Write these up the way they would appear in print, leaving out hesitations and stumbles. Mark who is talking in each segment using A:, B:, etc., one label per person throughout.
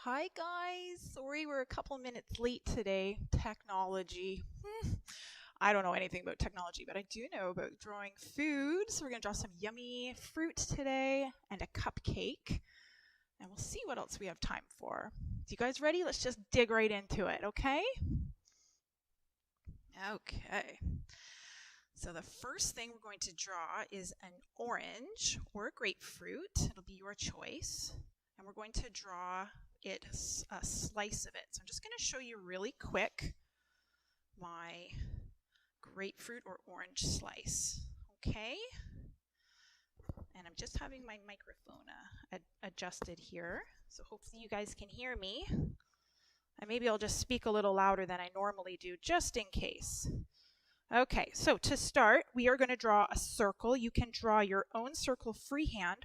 A: Hi guys, sorry we're a couple minutes late today. Technology. I don't know anything about technology, but I do know about drawing food. So we're going to draw some yummy fruit today and a cupcake. And we'll see what else we have time for. You guys ready? Let's just dig right into it, okay? Okay. So the first thing we're going to draw is an orange or a grapefruit. It'll be your choice. And we're going to draw a slice of it. So I'm just going to show you really quick my grapefruit or orange slice. Okay? And I'm just having my microphone adjusted here. So hopefully you guys can hear me. And maybe I'll just speak a little louder than I normally do, just in case. Okay, so to start, we are going to draw a circle. You can draw your own circle freehand,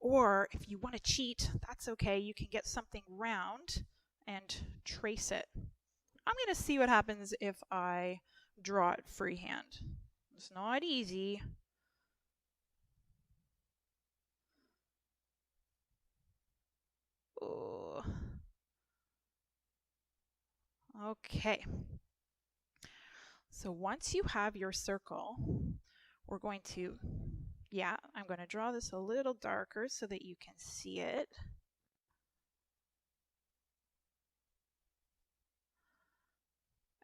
A: or if you want to cheat, that's okay. You can get something round and trace it. I'm going to see what happens if I draw it freehand. It's not easy. Oh. Okay. So once you have your circle, we're going to, I'm going to draw this a little darker so that you can see it.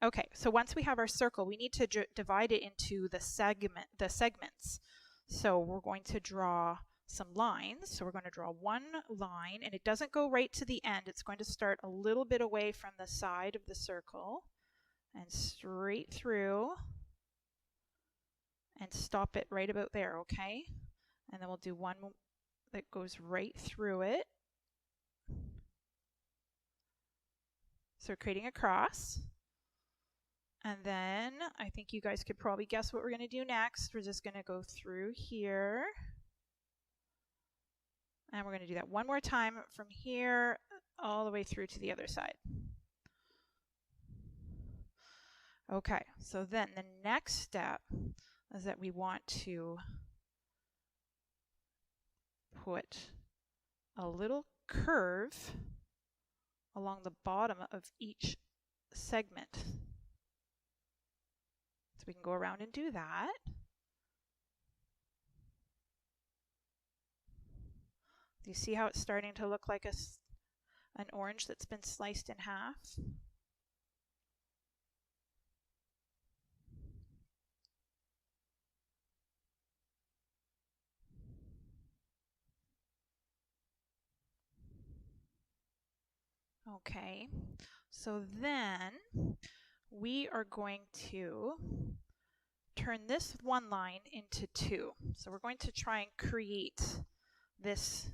A: Okay, so once we have our circle, we need to divide it into the segments. So we're going to draw some lines. So we're going to draw one line, and it doesn't go right to the end. It's going to start a little bit away from the side of the circle and straight through and stop it right about there, okay? And then we'll do one that goes right through it. So we're creating a cross. And then I think you guys could probably guess what we're going to do next. We're just going to go through here. And we're going to do that one more time from here all the way through to the other side. Okay, so then the next step is that we want to put a little curve along the bottom of each segment. So we can go around and do that. Do you see how it's starting to look like an orange that's been sliced in half? Okay, so then we are going to turn this one line into two. So we're going to try and create this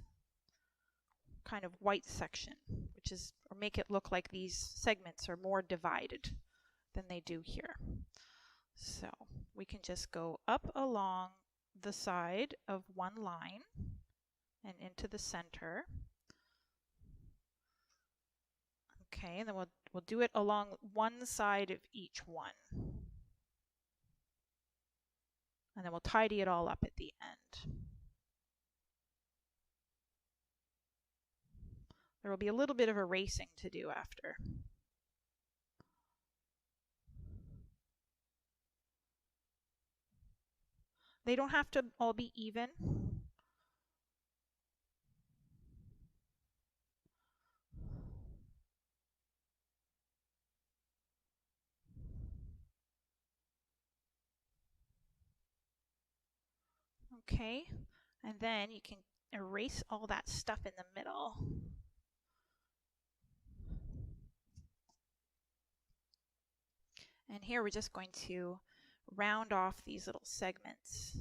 A: kind of white section, or make it look like these segments are more divided than they do here. So we can just go up along the side of one line and into the center. Okay, and then we'll do it along one side of each one. And then we'll tidy it all up at the end. There will be a little bit of erasing to do after. They don't have to all be even. Okay, and then you can erase all that stuff in the middle. And here we're just going to round off these little segments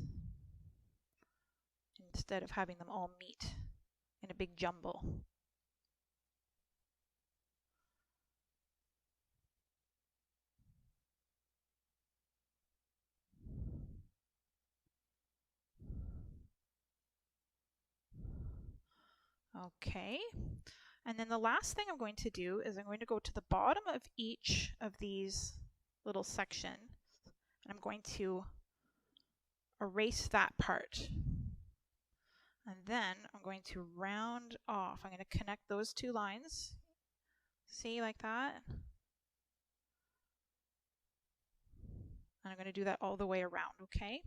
A: instead of having them all meet in a big jumble. Okay, and then the last thing I'm going to do is I'm going to go to the bottom of each of these little sections, and I'm going to erase that part. And then I'm going to round off. I'm going to connect those two lines See, like that? And I'm going to do that all the way around, okay?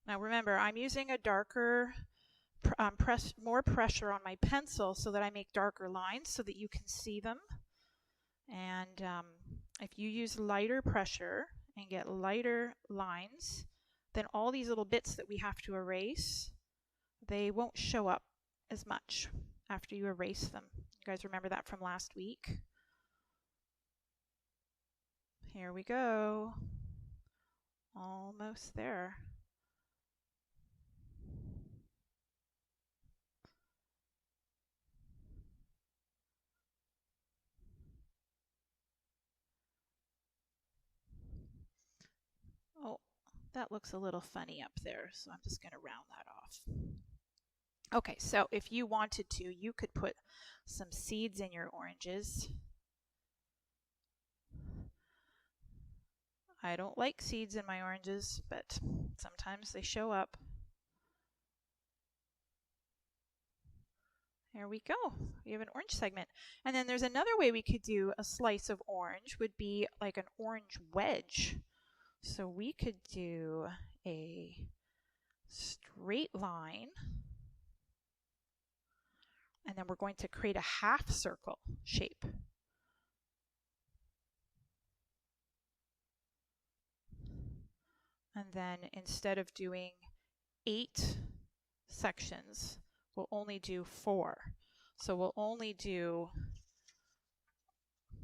A: Now remember, I'm using a darker, more pressure on my pencil so that I make darker lines so that you can see them. And if you use lighter pressure and get lighter lines, then all these little bits that we have to erase, they won't show up as much after you erase them. You guys remember that from last week? Here we go. Almost there. Oh, that looks a little funny up there, so I'm just going to round that off. Okay, so if you wanted to, you could put some seeds in your oranges. I don't like seeds in my oranges, but sometimes they show up. There we go. We have an orange segment. And then there's another way we could do a slice of orange, would be like an orange wedge. So we could do a straight line, and then we're going to create a half circle shape. And then instead of doing 8 sections, we'll only do 4. So we'll only do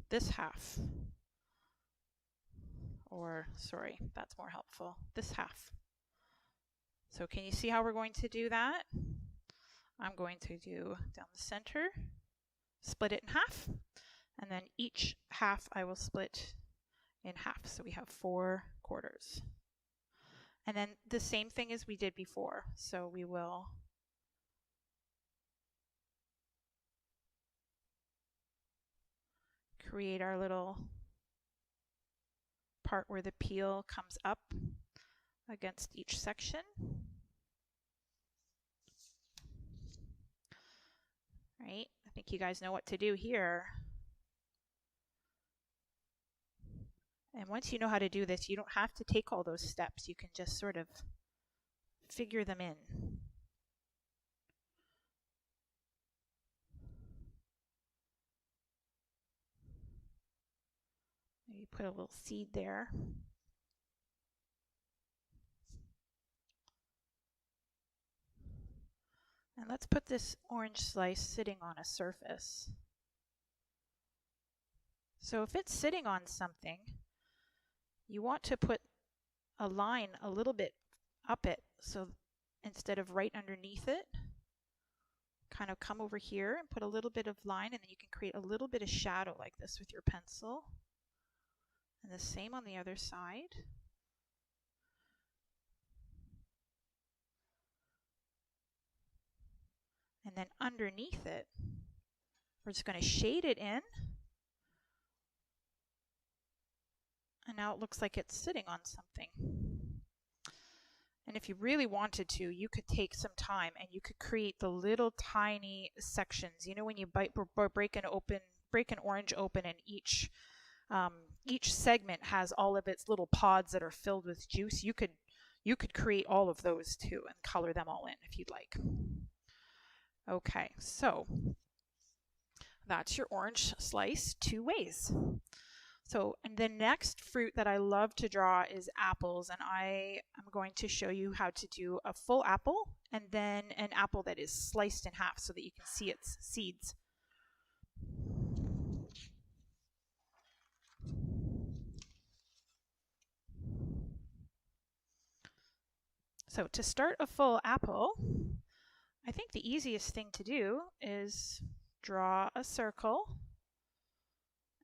A: this half. Or, sorry, that's more helpful, this half. So can you see how we're going to do that? I'm going to do down the center, split it in half, and then each half I will split in half. So we have 4 quarters. And then the same thing as we did before. So we will create our little part where the peel comes up against each section. Right? I think you guys know what to do here. And once you know how to do this, you don't have to take all those steps. You can just sort of figure them in. Maybe put a little seed there. And let's put this orange slice sitting on a surface. So if it's sitting on something, you want to put a line a little bit up it, so instead of right underneath it, kind of come over here and put a little bit of line, and then you can create a little bit of shadow like this with your pencil. And the same on the other side. And then underneath it, we're just going to shade it in. And now it looks like it's sitting on something. And if you really wanted to, you could take some time and you could create the little tiny sections. You know, when you break an orange open, and each segment has all of its little pods that are filled with juice. You could create all of those too and color them all in if you'd like. Okay, so that's your orange slice 2 ways. So, and the next fruit that I love to draw is apples, and I am going to show you how to do a full apple and then an apple that is sliced in half so that you can see its seeds. So to start a full apple, I think the easiest thing to do is draw a circle.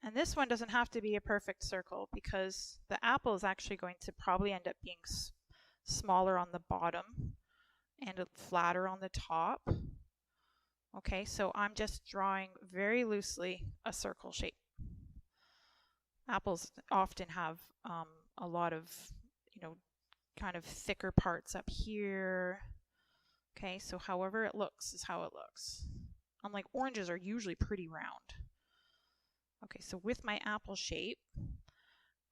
A: And this one doesn't have to be a perfect circle because the apple is actually going to probably end up being smaller on the bottom and flatter on the top. Okay, so I'm just drawing very loosely a circle shape. Apples often have a lot of, kind of thicker parts up here. Okay, so however it looks is how it looks. Unlike oranges are usually pretty round. Okay, so with my apple shape,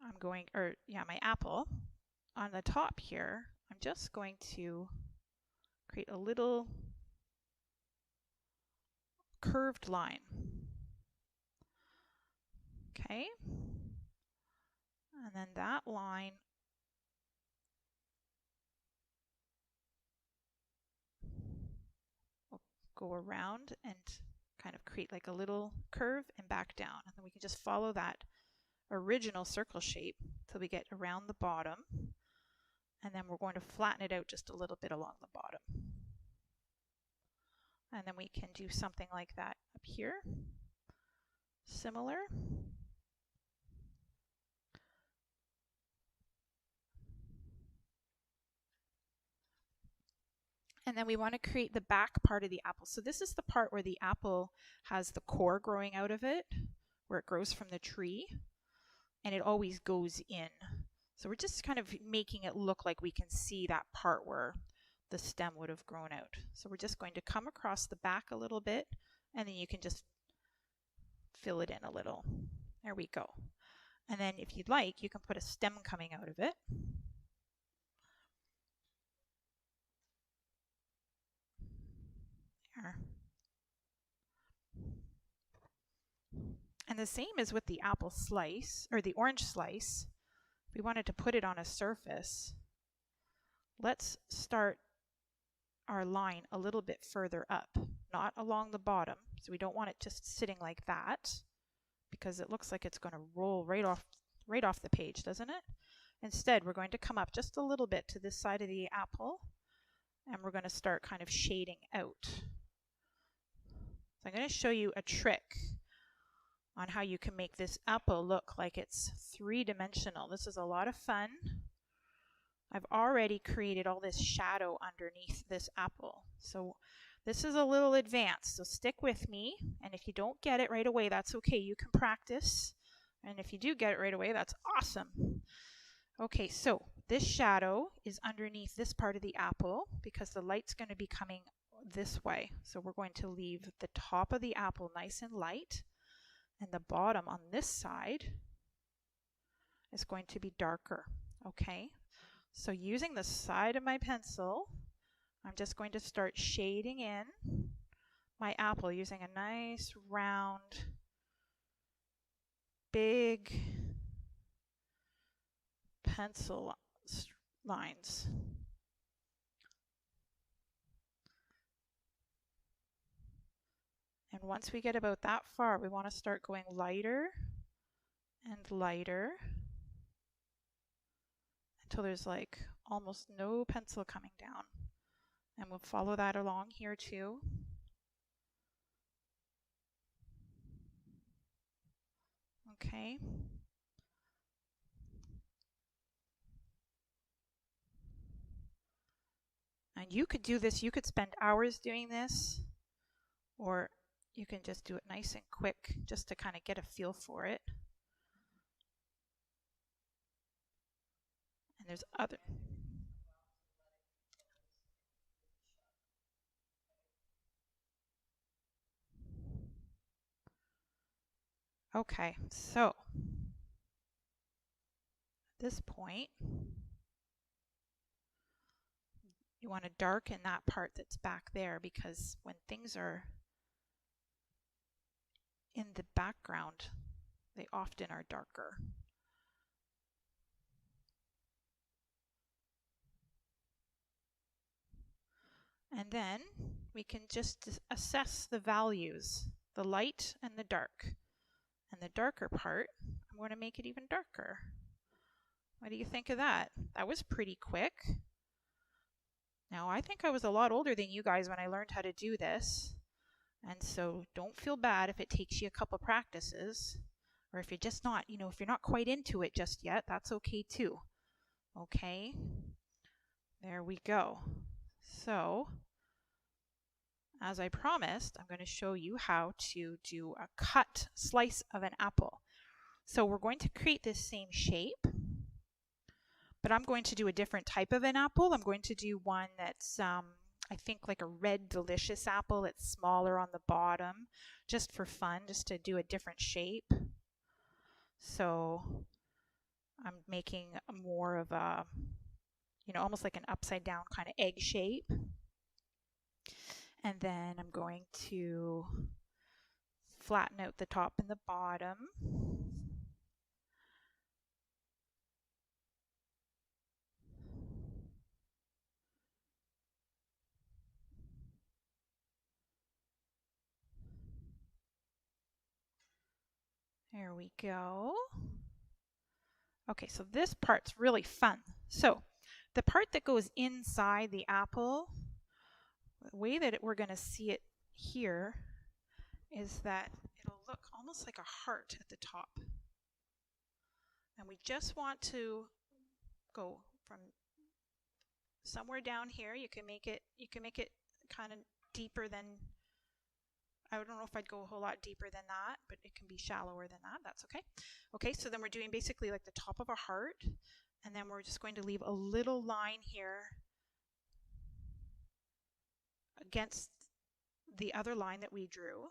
A: I'm going, my apple, on the top here, I'm just going to create a little curved line. Okay, and then that line will go around and kind of create like a little curve and back down. And then we can just follow that original circle shape till we get around the bottom. And then we're going to flatten it out just a little bit along the bottom. And then we can do something like that up here. Similar. And then we want to create the back part of the apple. So this is the part where the apple has the core growing out of it, where it grows from the tree, and it always goes in. So we're just kind of making it look like we can see that part where the stem would have grown out. So we're just going to come across the back a little bit, and then you can just fill it in a little. There we go. And then if you'd like, you can put a stem coming out of it. There. And the same as with the apple slice, or the orange slice. If we wanted to put it on a surface, let's start our line a little bit further up, not along the bottom. So we don't want it just sitting like that, because it looks like it's going to roll right off the page, doesn't it? Instead, we're going to come up just a little bit to this side of the apple, and we're going to start kind of shading out. So I'm going to show you a trick on how you can make this apple look like it's three-dimensional. This is a lot of fun. I've already created all this shadow underneath this apple. So this is a little advanced, so stick with me. And if you don't get it right away, that's okay. You can practice. And if you do get it right away, that's awesome. Okay, so this shadow is underneath this part of the apple because the light's going to be coming this way. So we're going to leave the top of the apple nice and light, and the bottom on this side is going to be darker. Okay, so using the side of my pencil, I'm just going to start shading in my apple using a nice round, big pencil lines. And once we get about that far, we want to start going lighter and lighter until there's like almost no pencil coming down. And we'll follow that along here too. Okay. And you could do this, you could spend hours doing this, or you can just do it nice and quick just to kind of get a feel for it. And there's other. Okay, so at this point, you want to darken that part that's back there, because when things are in the background, they often are darker. And then we can just assess the values, the light and the dark. And the darker part, I'm going to make it even darker. What do you think of that? That was pretty quick. Now, I think I was a lot older than you guys when I learned how to do this. And so don't feel bad if it takes you a couple practices, or if you're just not, if you're not quite into it just yet, that's okay too. Okay, there we go. So, as I promised, I'm going to show you how to do a cut slice of an apple. So we're going to create this same shape, But I'm going to do a different type of an apple. I'm going to do one that's, I think, like a red delicious apple. It's smaller on the bottom, just for fun, just to do a different shape. So I'm making more of a, almost like an upside down kind of egg shape. And then I'm going to flatten out the top and the bottom. There we go. Okay, so this part's really fun. So the part that goes inside the apple, the way that we're going to see it here is that it'll look almost like a heart at the top. And we just want to go from somewhere down here. You can make it kind of deeper than, I don't know if I'd go a whole lot deeper than that, but it can be shallower than that. That's okay. Okay, so then we're doing basically like the top of a heart, and then we're just going to leave a little line here against the other line that we drew.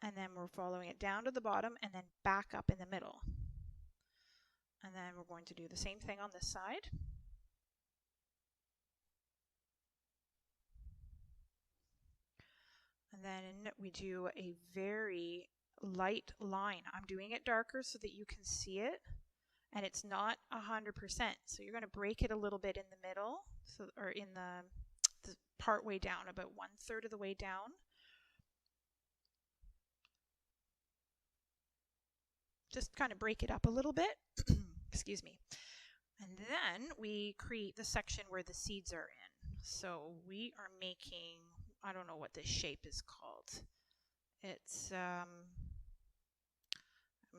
A: And then we're following it down to the bottom and then back up in the middle. And then we're going to do the same thing on this side. And then we do a very light line. I'm doing it darker so that you can see it. And it's not 100%. So you're going to break it a little bit in the middle, or in the part way down, about 1/3 of the way down. Just kind of break it up a little bit. Excuse me. And then we create the section where the seeds are in. So we are making, I don't know what this shape is called. It's, I'm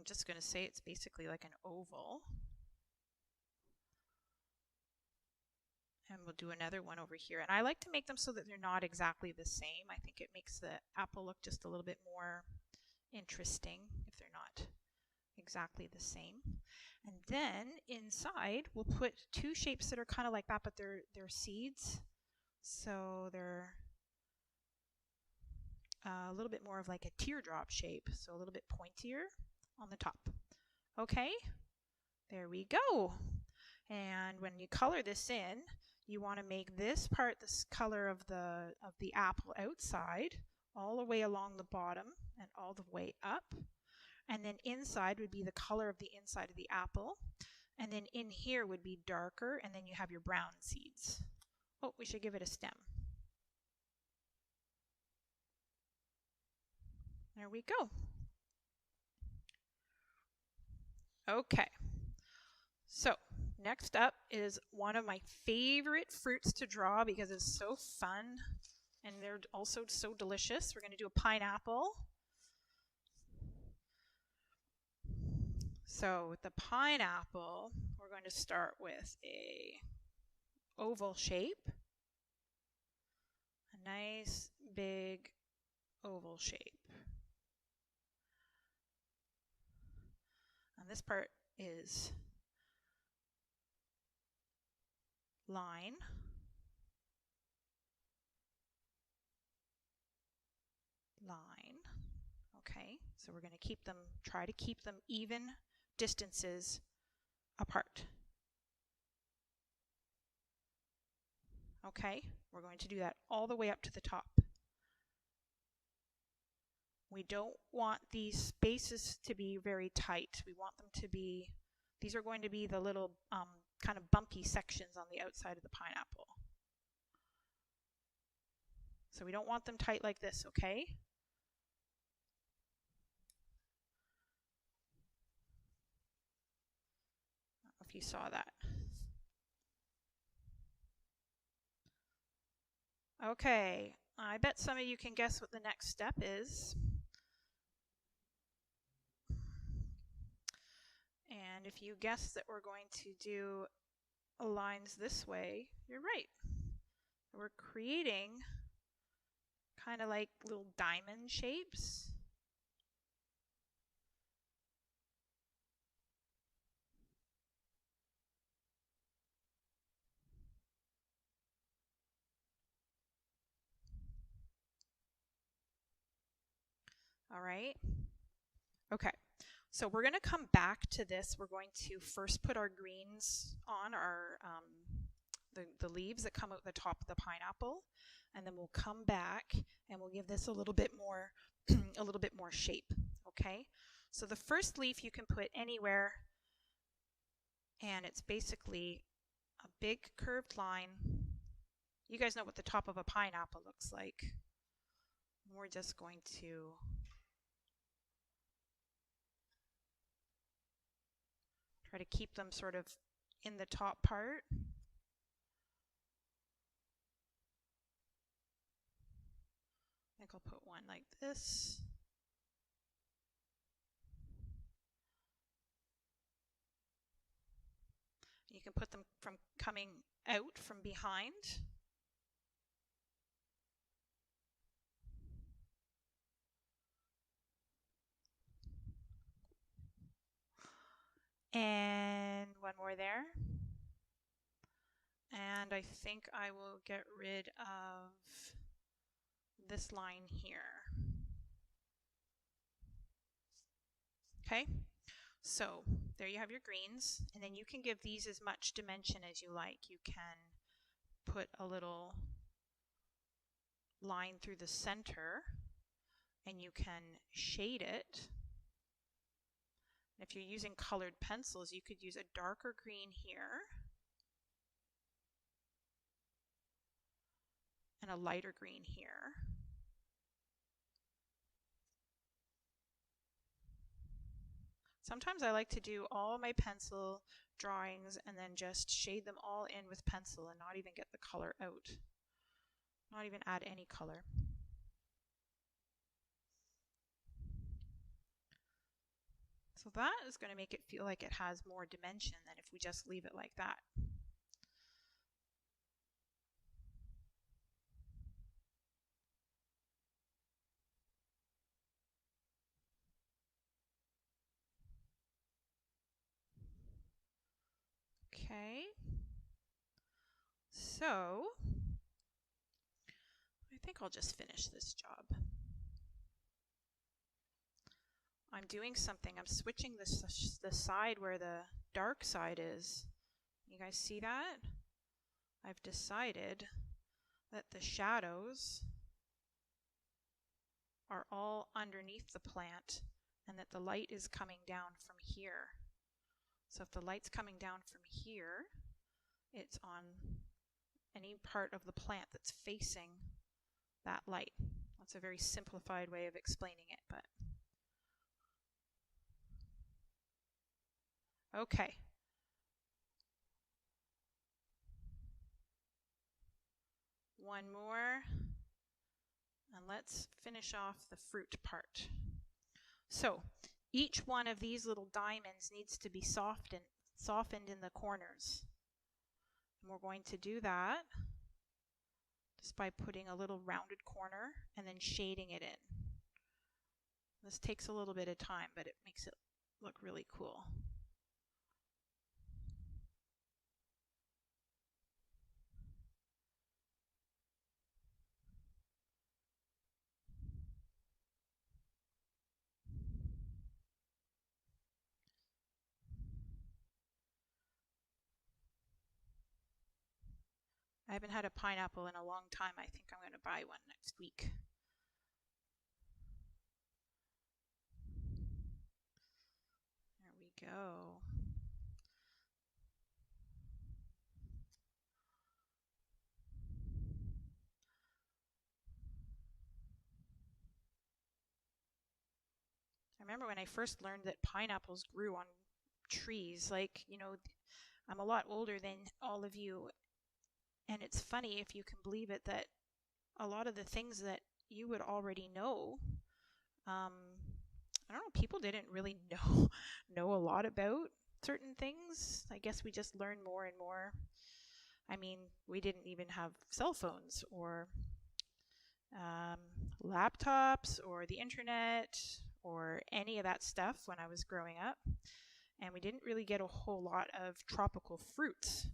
A: just going to say it's basically like an oval. And we'll do another one over here. And I like to make them so that they're not exactly the same. I think it makes the apple look just a little bit more interesting if they're not exactly the same. And then inside we'll put two shapes that are kind of like that, but they're seeds. So they're a little bit more of like a teardrop shape, so a little bit pointier on the top. Okay, there we go. And when you color this in, you want to make this part this color of the apple outside, all the way along the bottom and all the way up. And then inside would be the color of the inside of the apple. And then in here would be darker, and then you have your brown seeds. Oh, we should give it a stem. There we go. Okay. So next up is one of my favorite fruits to draw because it's so fun and they're also so delicious. We're going to do a pineapple. So with the pineapple, we're going to start with a oval shape. A nice big oval shape. And this part is line, line. Okay, so we're going to try to keep them even distances apart. Okay, we're going to do that all the way up to the top. We don't want these spaces to be very tight. We want them to be, these are going to be the little kind of bumpy sections on the outside of the pineapple. So we don't want them tight like this, okay? I don't know if you saw that. Okay, I bet some of you can guess what the next step is. And if you guess that we're going to do lines this way, you're right. We're creating kind of like little diamond shapes. All right. Okay. So we're going to come back to this. We're going to first put our greens on our the leaves that come out the top of the pineapple, and then we'll come back and we'll give this a little bit more a little bit more shape. Okay. So the first leaf you can put anywhere, and it's basically a big curved line. You guys know what the top of a pineapple looks like. We're just going to try to keep them sort of in the top part. I think I'll put one like this. You can put them from coming out from behind. And one more there. And I think I will get rid of this line here. Okay, so there you have your greens, and then you can give these as much dimension as you like. You can put a little line through the center, and you can shade it. If you're using colored pencils, you could use a darker green here and a lighter green here. Sometimes I like to do all my pencil drawings and then just shade them all in with pencil and not even get the color out. Not even add any color. So that is going to make it feel like it has more dimension than if we just leave it like that. Okay, so I think I'll just finish this job. I'm doing something. I'm switching the side where the dark side is. You guys see that? I've decided that the shadows are all underneath the plant and that the light is coming down from here. So if the light's coming down from here, it's on any part of the plant that's facing that light. That's a very simplified way of explaining it, but okay. One more, and let's finish off the fruit part. So each one of these little diamonds needs to be softened in the corners. And we're going to do that just by putting a little rounded corner and then shading it in. This takes a little bit of time, but it makes it look really cool. I haven't had a pineapple in a long time. I think I'm going to buy one next week. There we go. I remember when I first learned that pineapples grew on trees. Like, you know, I'm a lot older than all of you, and it's funny, if you can believe it, that a lot of the things that you would already know, I don't know, people didn't really know a lot about certain things. I guess we just learn more and more. I mean, we didn't even have cell phones or laptops or the internet or any of that stuff when I was growing up. And we didn't really get a whole lot of tropical fruits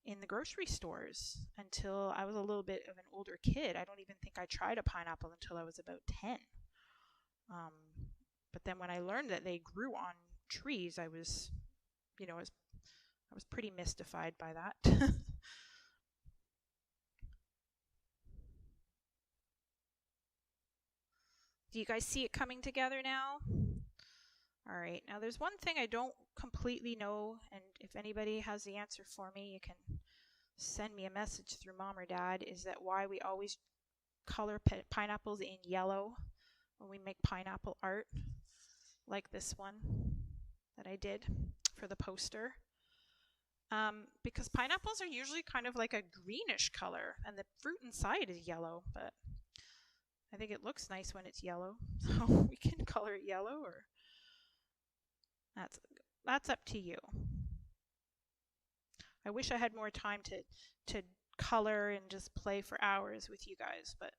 A: in the grocery stores until I was a little bit of an older kid. I don't even think I tried a pineapple until I was about 10. But then when I learned that they grew on trees, I was, I was pretty mystified by that. Do you guys see it coming together now? All right, now there's one thing I don't completely know, and if anybody has the answer for me, you can send me a message through mom or dad, is that why we always color pineapples in yellow when we make pineapple art, like this one that I did for the poster. Because pineapples are usually kind of like a greenish color, and the fruit inside is yellow, but I think it looks nice when it's yellow, so we can color it yellow, or that's up to you. I wish I had more time to color and just play for hours with you guys, but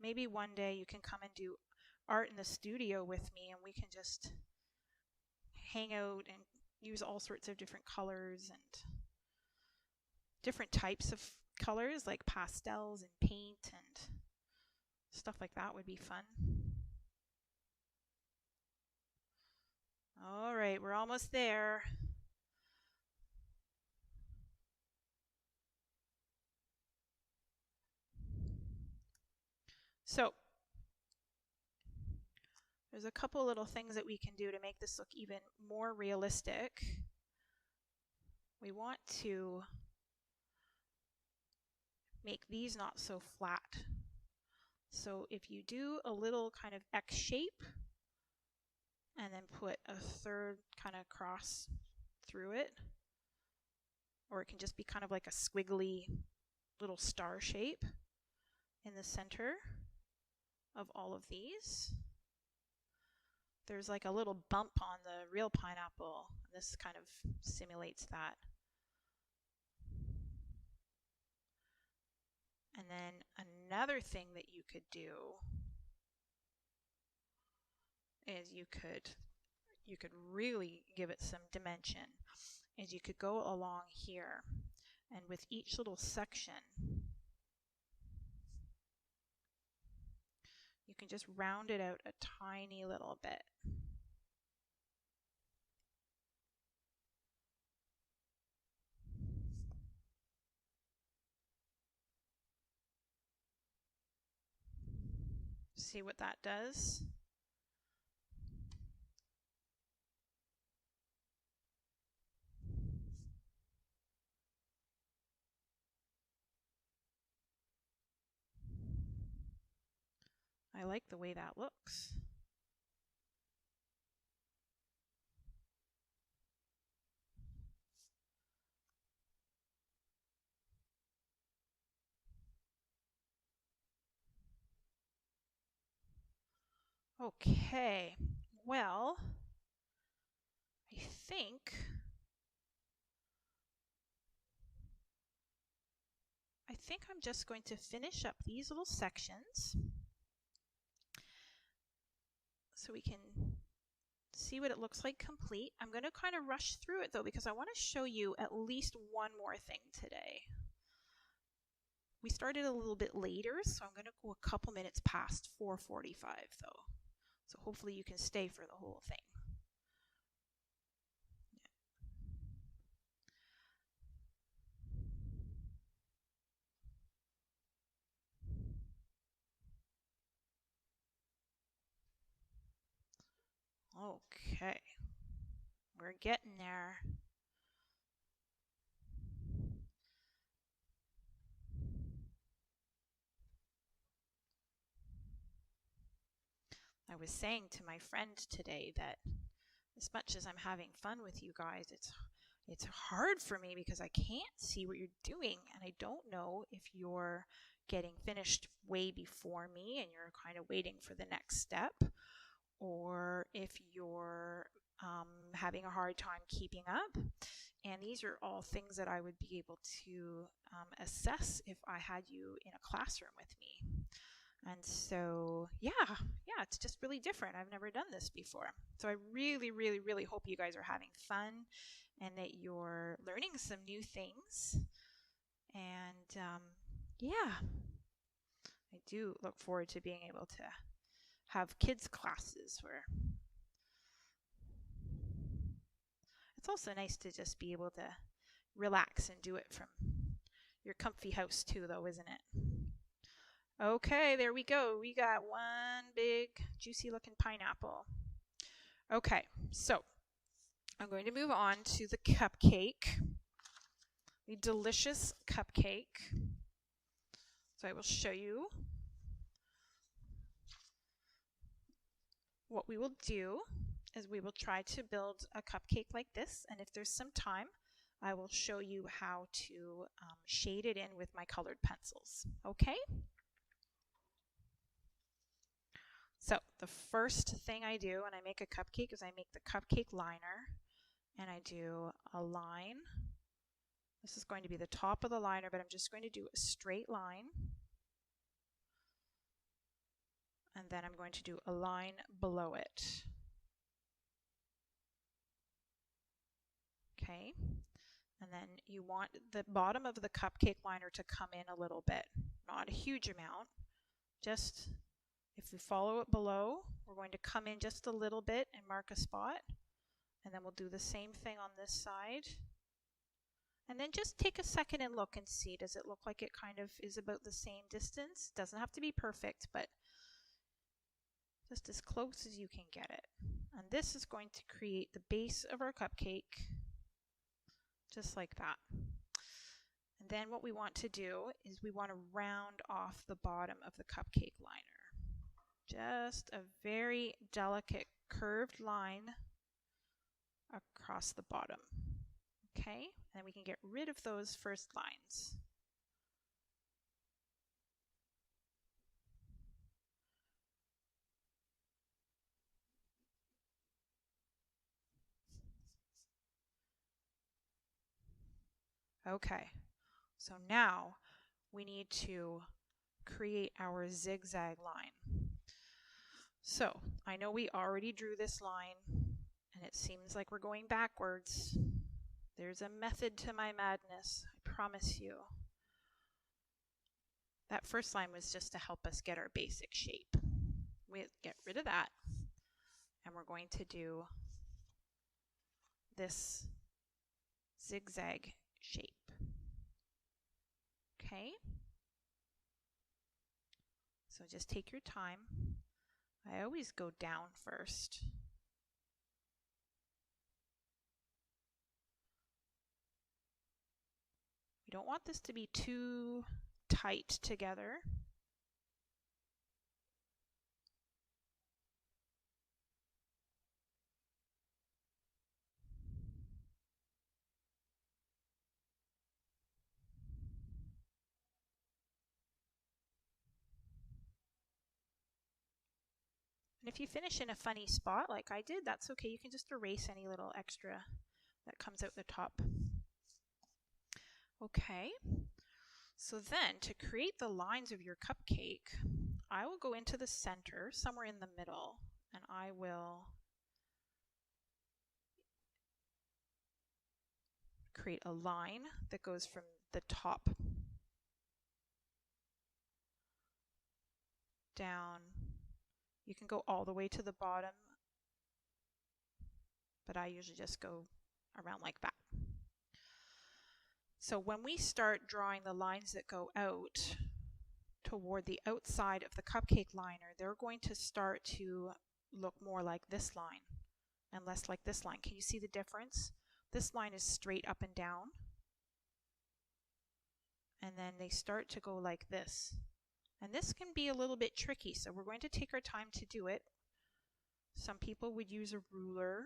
A: maybe one day you can come and do art in the studio with me, and we can just hang out and use all sorts of different colors and different types of colors, like pastels and paint and stuff like that would be fun. All right, we're almost there. So there's a couple little things that we can do to make this look even more realistic. We want to make these not so flat. So if you do a little kind of X shape and then put a third kind of cross through it, or it can just be kind of like a squiggly little star shape in the center of all of these. There's like a little bump on the real pineapple. This kind of simulates that. And then another thing that you could do is you could really give it some dimension, is you could go along here, and with each little section you can just round it out a tiny little bit. See what that does? I like the way that looks. Okay, well, I think I'm just going to finish up these little sections so we can see what it looks like complete. I'm going to kind of rush through it though, because I want to show you at least one more thing today. We started a little bit later, so I'm going to go a couple minutes past 4:45 though. So hopefully you can stay for the whole thing. Okay, we're getting there. I was saying to my friend today that as much as I'm having fun with you guys, it's hard for me because I can't see what you're doing, and I don't know if you're getting finished way before me and you're kind of waiting for the next step, or if you're having a hard time keeping up. And these are all things that I would be able to assess if I had you in a classroom with me. And so, yeah, it's just really different. I've never done this before. So I really, really, really hope you guys are having fun and that you're learning some new things. And yeah, I do look forward to being able to have kids classes where it's also nice to just be able to relax and do it from your comfy house too, though, isn't it? Okay, there we go. We got one big juicy looking pineapple. Okay, so I'm going to move on to the cupcake, the delicious cupcake. So I will show you what we will do is we will try to build a cupcake like this, and if there's some time, I will show you how to shade it in with my colored pencils. Okay? So the first thing I do when I make a cupcake is I make the cupcake liner, and I do a line. This is going to be the top of the liner, but I'm just going to do a straight line. And then I'm going to do a line below it. Okay, and then you want the bottom of the cupcake liner to come in a little bit, not a huge amount. Just if we follow it below, we're going to come in just a little bit and mark a spot. And then we'll do the same thing on this side. And then just take a second and look and see, does it look like it kind of is about the same distance? Doesn't have to be perfect, but just as close as you can get it. And this is going to create the base of our cupcake, just like that. And then what we want to do is we want to round off the bottom of the cupcake liner. Just a very delicate curved line across the bottom. Okay, and then we can get rid of those first lines. Okay, so now we need to create our zigzag line. So I know we already drew this line and it seems like we're going backwards. There's a method to my madness, I promise you. That first line was just to help us get our basic shape. We get rid of that and we're going to do this zigzag shape. Okay, so just take your time. I always go down first. We don't want this to be too tight together. And if you finish in a funny spot like I did, that's okay. You can just erase any little extra that comes out the top. Okay, so then to create the lines of your cupcake, I will go into the center, somewhere in the middle, and I will create a line that goes from the top down. You can go all the way to the bottom, but I usually just go around like that. So when we start drawing the lines that go out toward the outside of the cupcake liner, they're going to start to look more like this line and less like this line. Can you see the difference? This line is straight up and down, and then they start to go like this. And this can be a little bit tricky, so we're going to take our time to do it. Some people would use a ruler,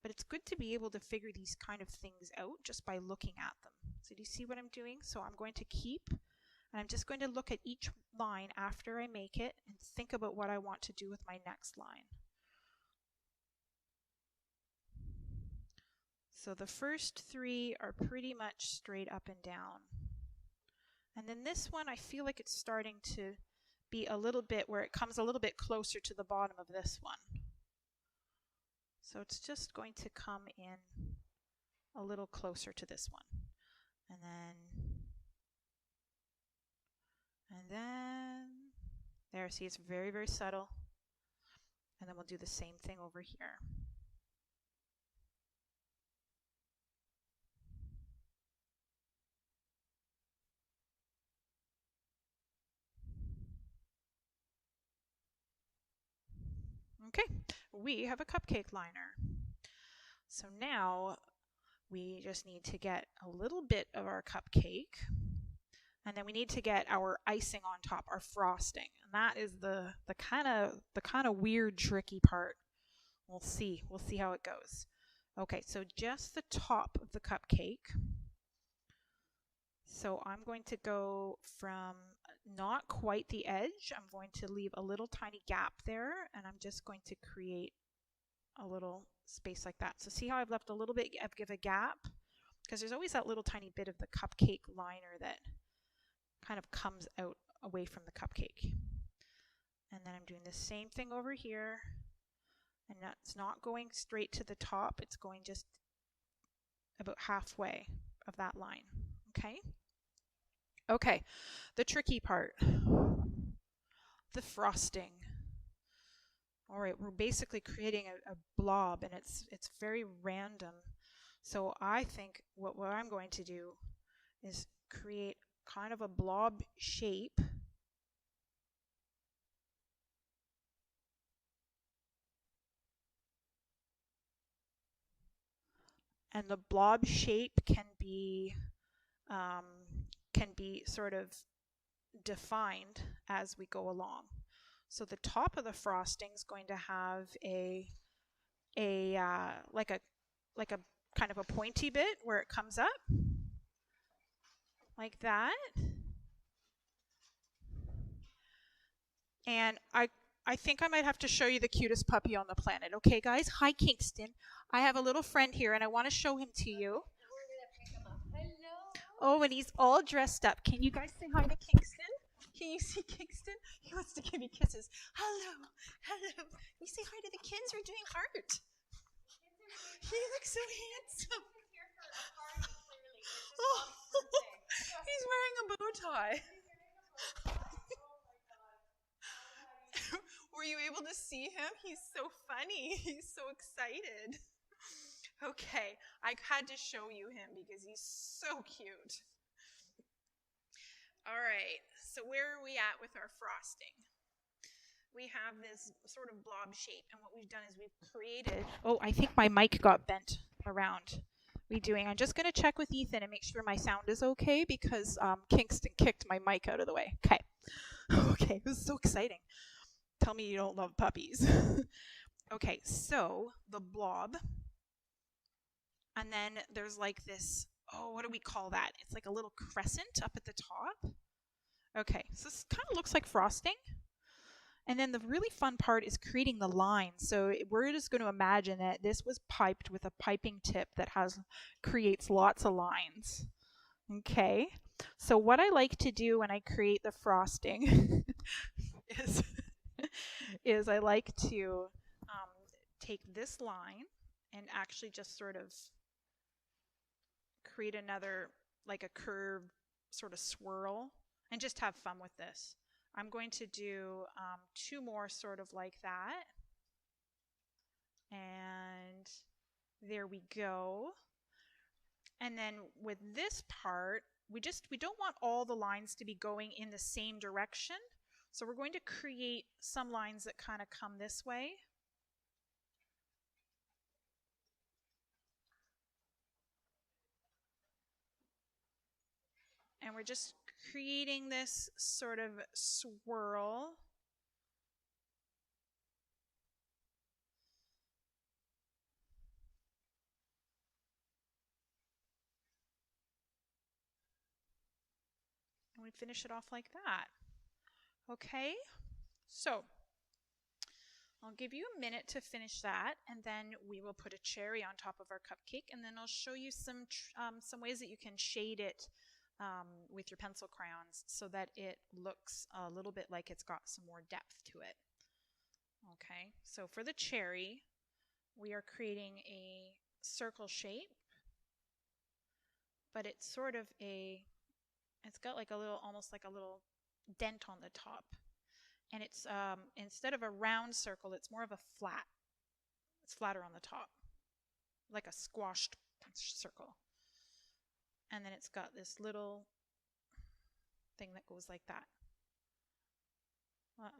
A: but it's good to be able to figure these kind of things out just by looking at them. So do you see what I'm doing? So I'm going to keep, and I'm just going to look at each line after I make it and think about what I want to do with my next line. So the first three are pretty much straight up and down. And then this one, I feel like it's starting to be a little bit where it comes a little bit closer to the bottom of this one. So it's just going to come in a little closer to this one. And then, there, see, it's very, very subtle. And then we'll do the same thing over here. Okay, we have a cupcake liner. So now we just need to get a little bit of our cupcake, and then we need to get our icing on top, our frosting. And that is the kind of weird, tricky part. We'll see how it goes. Okay, so just the top of the cupcake. So I'm going to go from not quite the edge. I'm going to leave a little tiny gap there, and I'm just going to create a little space like that. So see how I've left a little bit of a gap? Because there's always that little tiny bit of the cupcake liner that kind of comes out away from the cupcake. And then I'm doing the same thing over here. And that's not going straight to the top. It's going just about halfway of that line. Okay? Okay, the tricky part. The frosting. All right, we're basically creating a blob, and it's very random. So I think what I'm going to do is create kind of a blob shape. And the blob shape can be sort of defined as we go along. So the top of the frosting is going to have like a kind of a pointy bit where it comes up like that. And I think I might have to show you the cutest puppy on the planet. Okay, guys? Hi, Kingston. I have a little friend here, and I want to show him to you.
B: We're going to pick him up. Hello.
A: Oh, and he's all dressed up. Can you guys say hi to Kingston? Can you see Kingston? He wants to give you kisses. Hello. Hello. You say hi to the kids. We're doing art. He looks so handsome. Oh, he's wearing a bow tie. Were you able to see him? He's so funny. He's so excited. Okay, I had to show you him because he's so cute. All right, so where are we at with our frosting? We have this sort of blob shape, and what we've done is we've created... Oh, I think my mic got bent around. I'm just going to check with Ethan and make sure my sound is okay because Kingston kicked my mic out of the way. Okay. Okay, it was so exciting. Tell me you don't love puppies. Okay, so the blob. And then there's like this, what do we call that? It's like a little crescent up at the top. Okay, so this kind of looks like frosting. And then the really fun part is creating the line. So we're just going to imagine that this was piped with a piping tip that creates lots of lines. Okay, so what I like to do when I create the frosting is I like to take this line and actually just sort of create another, like a curved sort of swirl, and just have fun with this. I'm going to do 2 more sort of like that. And there we go. And then with this part, we don't want all the lines to be going in the same direction. So we're going to create some lines that kind of come this way. And we're just creating this sort of swirl. And we finish it off like that. Okay, so I'll give you a minute to finish that, and then we will put a cherry on top of our cupcake, and then I'll show you some ways that you can shade it with your pencil crayons so that it looks a little bit like it's got some more depth to it. Okay, so for the cherry, we are creating a circle shape, but it's sort of it's got like a little, almost like a little dent on the top. and it's instead of a round circle, it's more of a flat. It's flatter on the top, like a squashed circle. And then it's got this little thing that goes like that,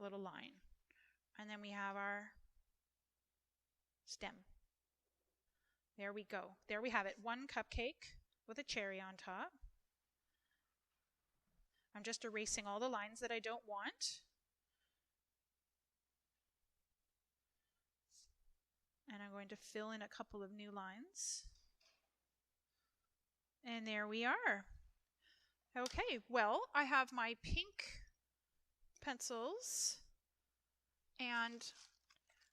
A: little line. And then we have our stem. There we go. There we have it. One cupcake with a cherry on top. I'm just erasing all the lines that I don't want. And I'm going to fill in a couple of new lines. And there we are. Okay, well, I have my pink pencils, and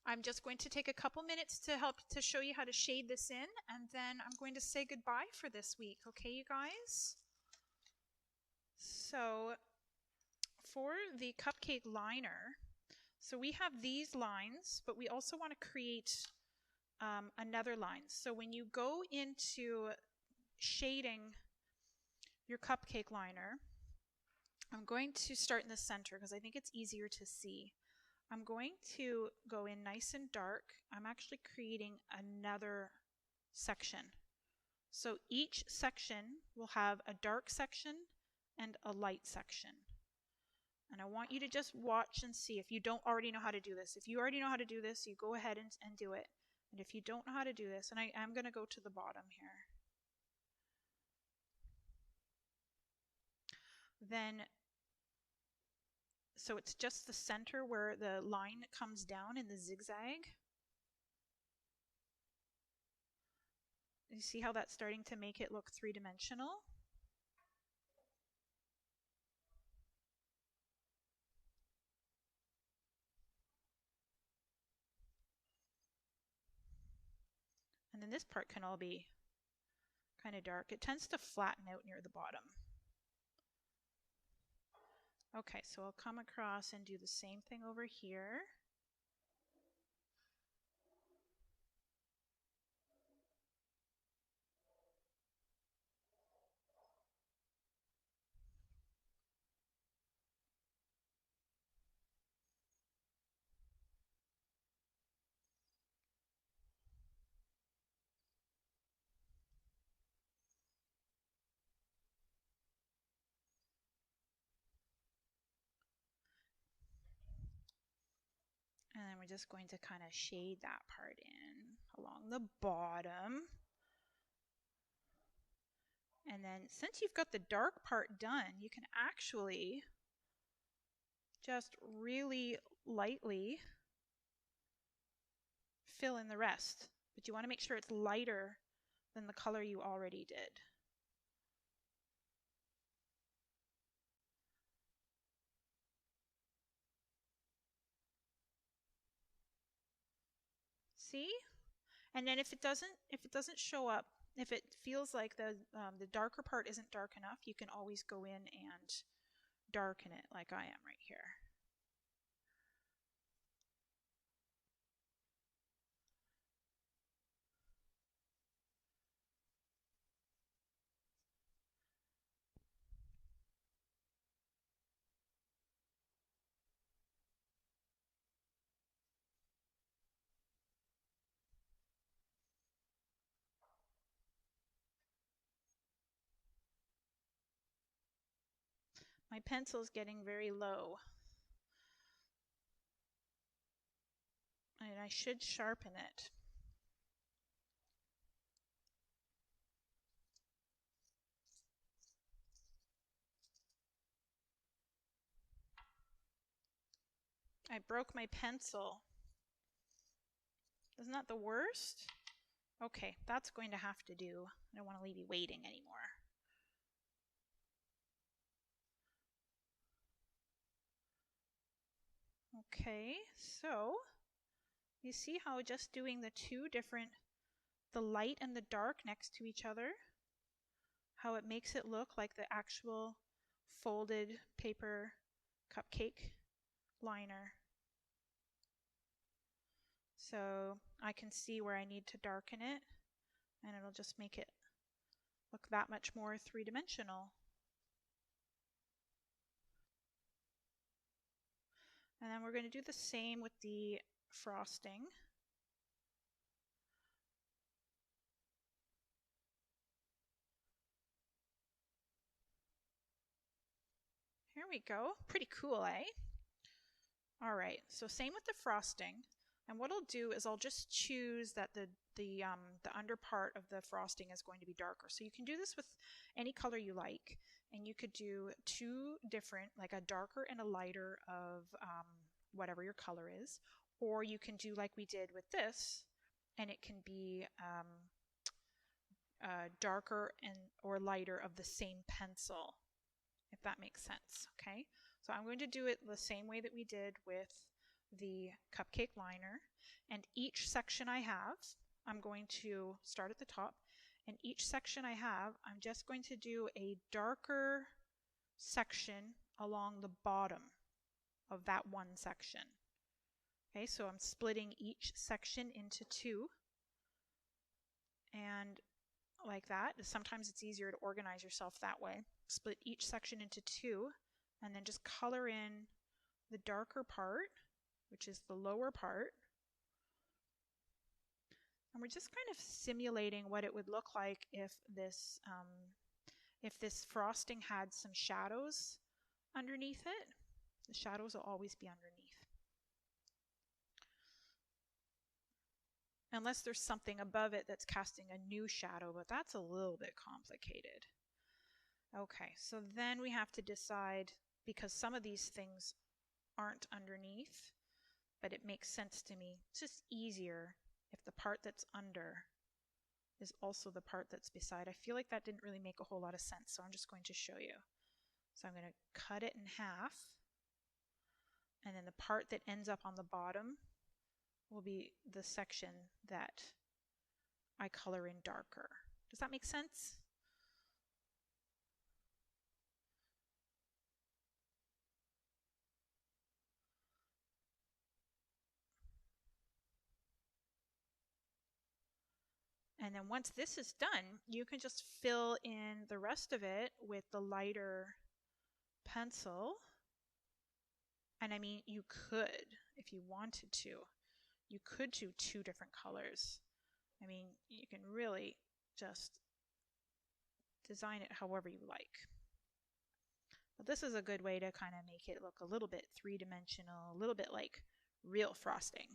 A: I'm just going to take a couple minutes to help to show you how to shade this in, and then I'm going to say goodbye for this week. Okay, you guys? So for the cupcake liner, so we have these lines, but we also want to create another line. So when you go into shading your cupcake liner, I'm going to start in the center because I think it's easier to see. I'm going to go in nice and dark. I'm actually creating another section. So each section will have a dark section and a light section. And I want you to just watch and see if you don't already know how to do this. If you already know how to do this, you go ahead and do it. And if you don't know how to do this, and I'm going to go to the bottom here. Then, so it's just the center where the line comes down in the zigzag. You see how that's starting to make it look three-dimensional? And then this part can all be kind of dark. It tends to flatten out near the bottom. Okay, so I'll come across and do the same thing over here. And then we're just going to kind of shade that part in along the bottom. And then since you've got the dark part done, you can actually just really lightly fill in the rest. But you want to make sure it's lighter than the color you already did. See? And then if it doesn't show up, if it feels like the darker part isn't dark enough, you can always go in and darken it like I am right here. My pencil's getting very low. And I should sharpen it. I broke my pencil. Isn't that the worst? Okay, that's going to have to do. I don't want to leave you waiting anymore. Okay, so you see how just doing the two different, the light and the dark next to each other, how it makes it look like the actual folded paper cupcake liner. So I can see where I need to darken it, and it'll just make it look that much more three-dimensional. And then we're going to do the same with the frosting. Here we go. Pretty cool, eh? All right, so same with the frosting. And what I'll do is I'll just choose that the under part of the frosting is going to be darker. So you can do this with any color you like, and you could do two different, like a darker and a lighter of whatever your color is, or you can do like we did with this, and it can be darker and or lighter of the same pencil, if that makes sense. Okay, so I'm going to do it the same way that we did with the Cupcake Liner, and each section I have, I'm going to start at the top, and each section I have, I'm just going to do a darker section along the bottom of that one section. Okay, so I'm splitting each section into two, and like that. Sometimes it's easier to organize yourself that way. Split each section into two, and then just color in the darker part, which is the lower part. And we're just kind of simulating what it would look like if this frosting had some shadows underneath it. The shadows will always be underneath. Unless there's something above it that's casting a new shadow, but that's a little bit complicated. Okay, so then we have to decide, because some of these things aren't underneath, but it makes sense to me. It's just easier if the part that's under is also the part that's beside. I feel like that didn't really make a whole lot of sense, so I'm just going to show you. So I'm going to cut it in half, and then the part that ends up on the bottom will be the section that I color in darker. Does that make sense? And then once this is done, you can just fill in the rest of it with the lighter pencil. And I mean, you could, if you wanted to, you could do two different colors. I mean, you can really just design it however you like. But this is a good way to kind of make it look a little bit three-dimensional, a little bit like real frosting.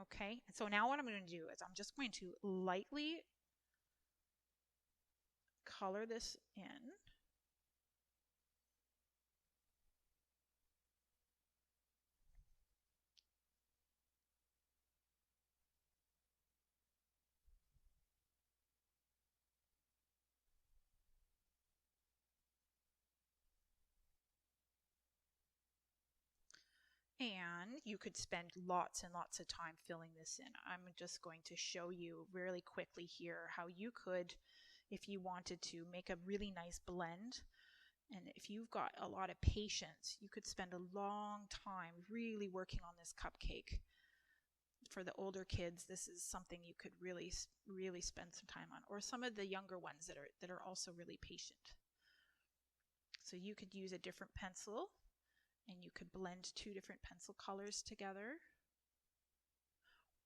A: Okay, and so now what I'm going to do is I'm just going to lightly color this in. And you could spend lots and lots of time filling this in. I'm just going to show you really quickly here how you could, if you wanted to, make a really nice blend. And if you've got a lot of patience, you could spend a long time really working on this cupcake. For the older kids, this is something you could really spend some time on, or some of the younger ones that are also really patient. So you could use a different pencil, and you could blend two different pencil colors together.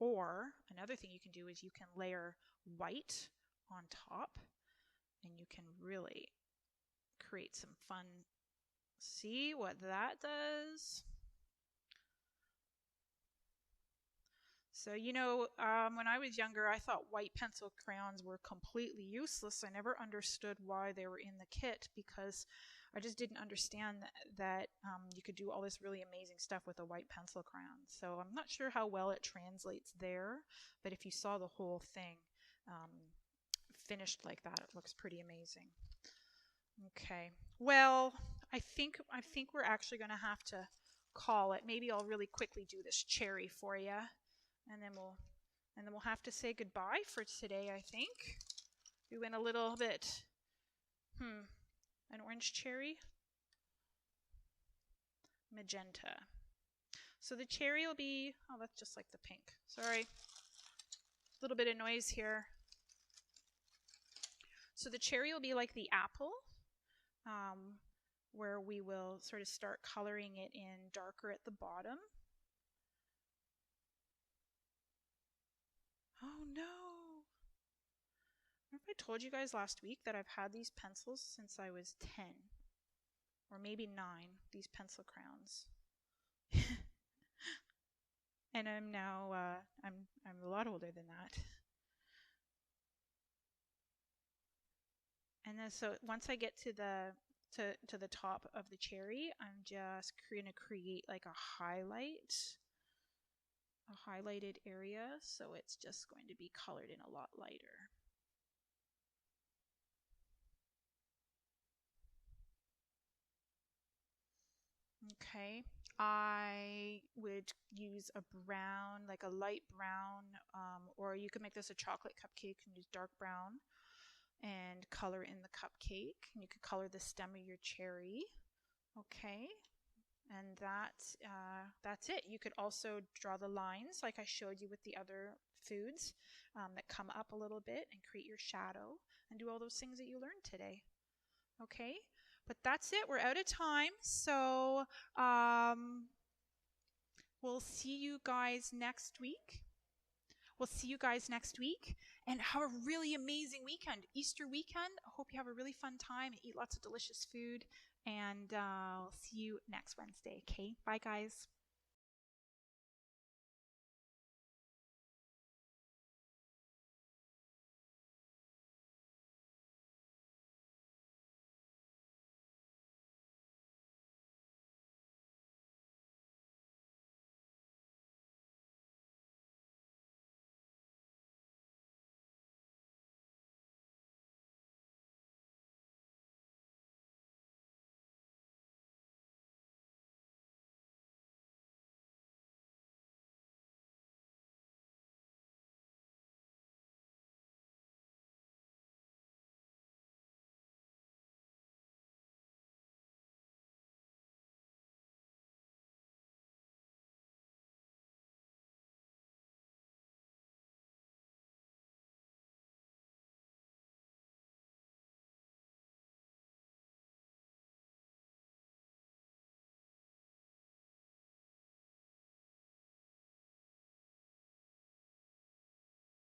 A: Or another thing you can do is you can layer white on top, and you can really create some fun. See what that does? So, you know, when I was younger, I thought white pencil crayons were completely useless. I never understood why they were in the kit, because I just didn't understand that you could do all this really amazing stuff with a white pencil crayon. So I'm not sure how well it translates there, but if you saw the whole thing finished like that, it looks pretty amazing. Okay, well, I think we're actually going to have to call it. Maybe I'll really quickly do this cherry for you, and then we'll have to say goodbye for today. I think we went a little bit. An orange cherry, magenta. So the cherry will be, oh, that's just like the pink. Sorry, a little bit of noise here. So the cherry will be like the apple, where we will sort of start coloring it in darker at the bottom. Oh no! Remember I told you guys last week that I've had these pencils since I was 10, or maybe 9, these pencil crayons. And I'm now, I'm a lot older than that. And then so once I get to the top of the cherry, I'm just going to create like a highlighted area, so it's just going to be colored in a lot lighter. Okay, I would use a brown, like a light brown, or you could make this a chocolate cupcake and use dark brown and color in the cupcake. And you could color the stem of your cherry. Okay, and that's it. You could also draw the lines like I showed you with the other foods that come up a little bit and create your shadow and do all those things that you learned today. Okay, but that's it. We're out of time, so we'll see you guys next week. And have a really amazing weekend. Easter weekend. I hope you have a really fun time and eat lots of delicious food. And I'll see you next Wednesday. Okay, bye guys.